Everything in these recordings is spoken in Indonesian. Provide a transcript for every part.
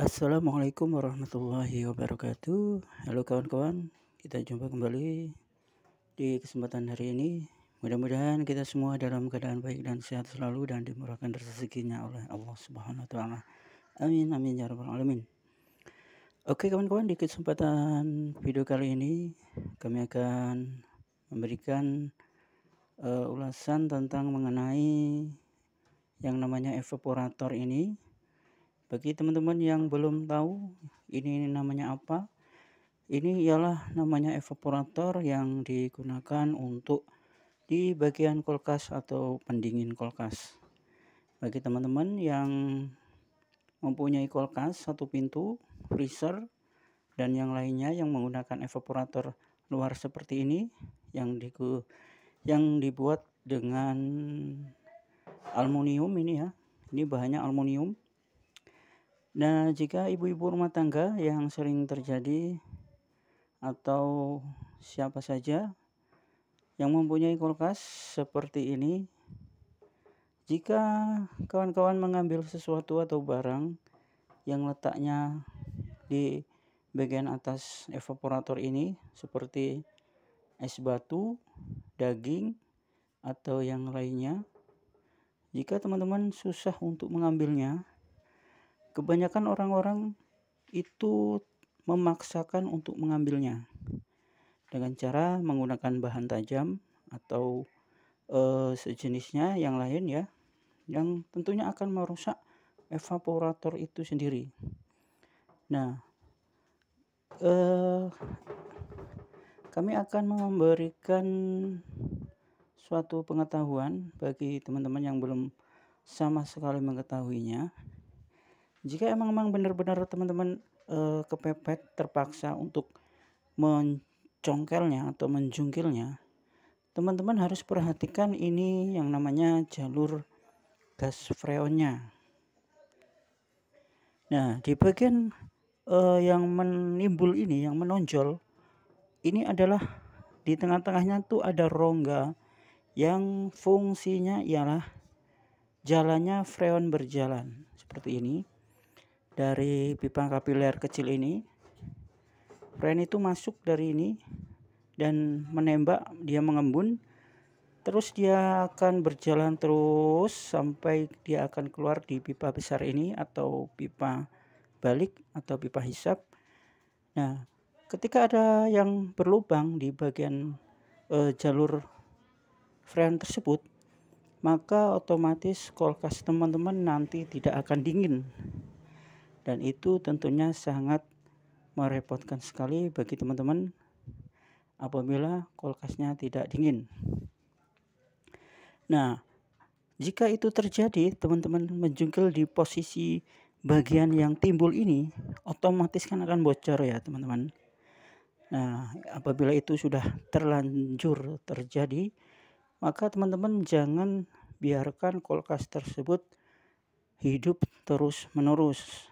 Assalamualaikum warahmatullahi wabarakatuh. Halo kawan-kawan, kita jumpa kembali di kesempatan hari ini. Mudah-mudahan kita semua dalam keadaan baik dan sehat selalu dan dimurahkan rezekinya oleh Allah Subhanahu wa taala. Amin amin ya rabbal alamin. Oke kawan-kawan, di kesempatan video kali ini kami akan memberikan ulasan tentang mengenai yang namanya evaporator ini. Bagi teman-teman yang belum tahu ini namanya apa, ini ialah namanya evaporator yang digunakan untuk di bagian kulkas atau pendingin kulkas. Bagi teman-teman yang mempunyai kulkas satu pintu, freezer, dan yang lainnya yang menggunakan evaporator luar seperti ini yang dibuat dengan aluminium ini ya. Ini bahannya aluminium. Nah, jika ibu-ibu rumah tangga yang sering terjadi atau siapa saja yang mempunyai kulkas seperti ini, jika kawan-kawan mengambil sesuatu atau barang yang letaknya di bagian atas evaporator ini seperti es batu, daging, atau yang lainnya, jika teman-teman susah untuk mengambilnya, kebanyakan orang-orang itu memaksakan untuk mengambilnya dengan cara menggunakan bahan tajam atau sejenisnya yang lain ya, yang tentunya akan merusak evaporator itu sendiri. Nah, kami akan memberikan suatu pengetahuan bagi teman-teman yang belum sama sekali mengetahuinya. Jika emang benar-benar teman-teman kepepet terpaksa untuk mencongkelnya atau menjungkilnya, teman-teman harus perhatikan ini yang namanya jalur gas freonnya. Nah, di bagian yang menimbul ini, yang menonjol, ini adalah di tengah-tengahnya tuh ada rongga yang fungsinya ialah jalannya freon berjalan seperti ini. Dari pipa kapiler kecil ini, freon itu masuk dari ini dan menembak, dia mengembun, terus dia akan berjalan terus sampai dia akan keluar di pipa besar ini atau pipa balik atau pipa hisap. Nah, ketika ada yang berlubang di bagian jalur freon tersebut, maka otomatis kulkas teman-teman nanti tidak akan dingin. Dan itu tentunya sangat merepotkan sekali bagi teman-teman apabila kulkasnya tidak dingin. Nah, jika itu terjadi, teman-teman menjungkil di posisi bagian yang timbul ini, otomatis kan akan bocor ya teman-teman. Nah, apabila itu sudah terlanjur terjadi, maka teman-teman jangan biarkan kulkas tersebut hidup terus-menerus.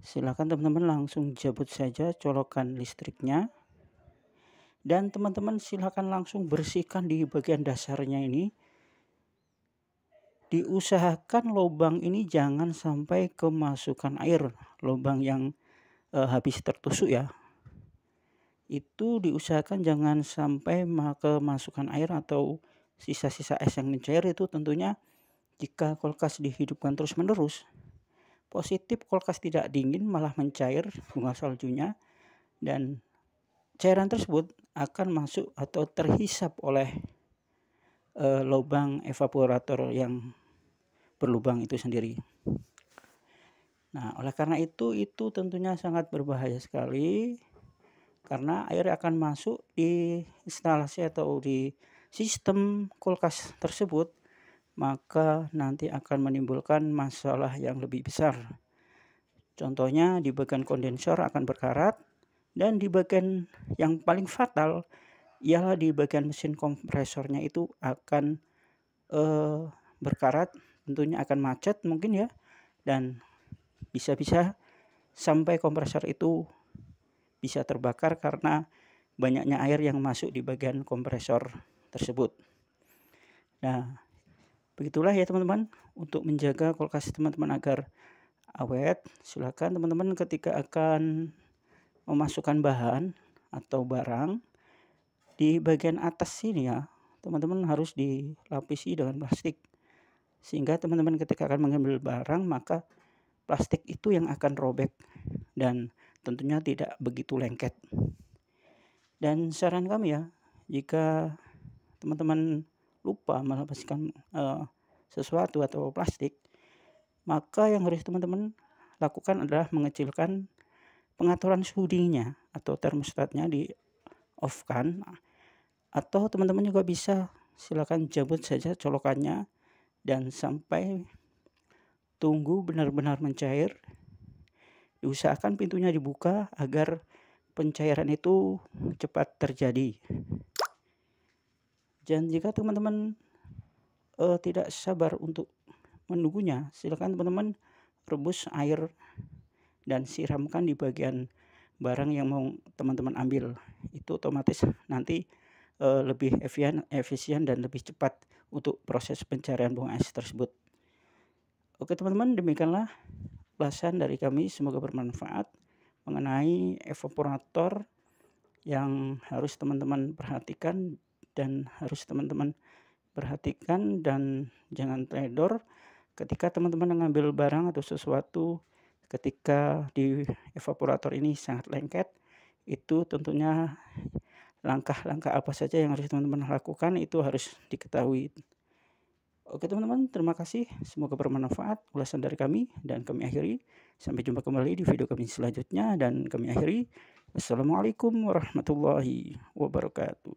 Silakan teman-teman langsung cabut saja colokan listriknya, dan teman-teman silakan langsung bersihkan di bagian dasarnya ini. Diusahakan lubang ini jangan sampai kemasukan air, lubang yang habis tertusuk ya, itu diusahakan jangan sampai kemasukan air atau sisa-sisa es yang mencair. Itu tentunya jika kulkas dihidupkan terus-menerus, positif kulkas tidak dingin malah mencair bunga saljunya, dan cairan tersebut akan masuk atau terhisap oleh lubang evaporator yang berlubang itu sendiri. Nah, oleh karena itu tentunya sangat berbahaya sekali, karena air akan masuk di instalasi atau di sistem kulkas tersebut, maka nanti akan menimbulkan masalah yang lebih besar. Contohnya di bagian kondensor akan berkarat, dan di bagian yang paling fatal ialah di bagian mesin kompresornya itu akan berkarat, tentunya akan macet mungkin ya, dan bisa-bisa sampai kompresor itu bisa terbakar karena banyaknya air yang masuk di bagian kompresor tersebut. Nah, begitulah ya teman-teman, untuk menjaga kulkas teman-teman agar awet, silakan teman-teman ketika akan memasukkan bahan atau barang, di bagian atas sini ya, teman-teman harus dilapisi dengan plastik. Sehingga teman-teman ketika akan mengambil barang, maka plastik itu yang akan robek dan tentunya tidak begitu lengket. Dan saran kami ya, jika teman-teman lupa melapaskan sesuatu atau plastik, maka yang harus teman-teman lakukan adalah mengecilkan pengaturan suhu dinginnya atau termostatnya di off-kan, atau teman-teman juga bisa silakan cabut saja colokannya dan sampai tunggu benar-benar mencair. Diusahakan pintunya dibuka agar pencairan itu cepat terjadi. Dan jika teman-teman tidak sabar untuk menunggunya, silakan teman-teman rebus air dan siramkan di bagian barang yang mau teman-teman ambil. Itu otomatis nanti lebih efisien dan lebih cepat untuk proses pencarian buang es tersebut. Oke teman-teman, demikianlah ulasan dari kami, semoga bermanfaat mengenai evaporator yang harus teman-teman perhatikan dan jangan teledor ketika teman-teman mengambil barang atau sesuatu ketika di evaporator ini sangat lengket. Itu tentunya langkah-langkah apa saja yang harus teman-teman lakukan itu harus diketahui. Oke teman-teman, terima kasih, semoga bermanfaat ulasan dari kami, dan kami akhiri. Sampai jumpa kembali di video kami selanjutnya, dan kami akhiri. Wassalamualaikum warahmatullahi wabarakatuh.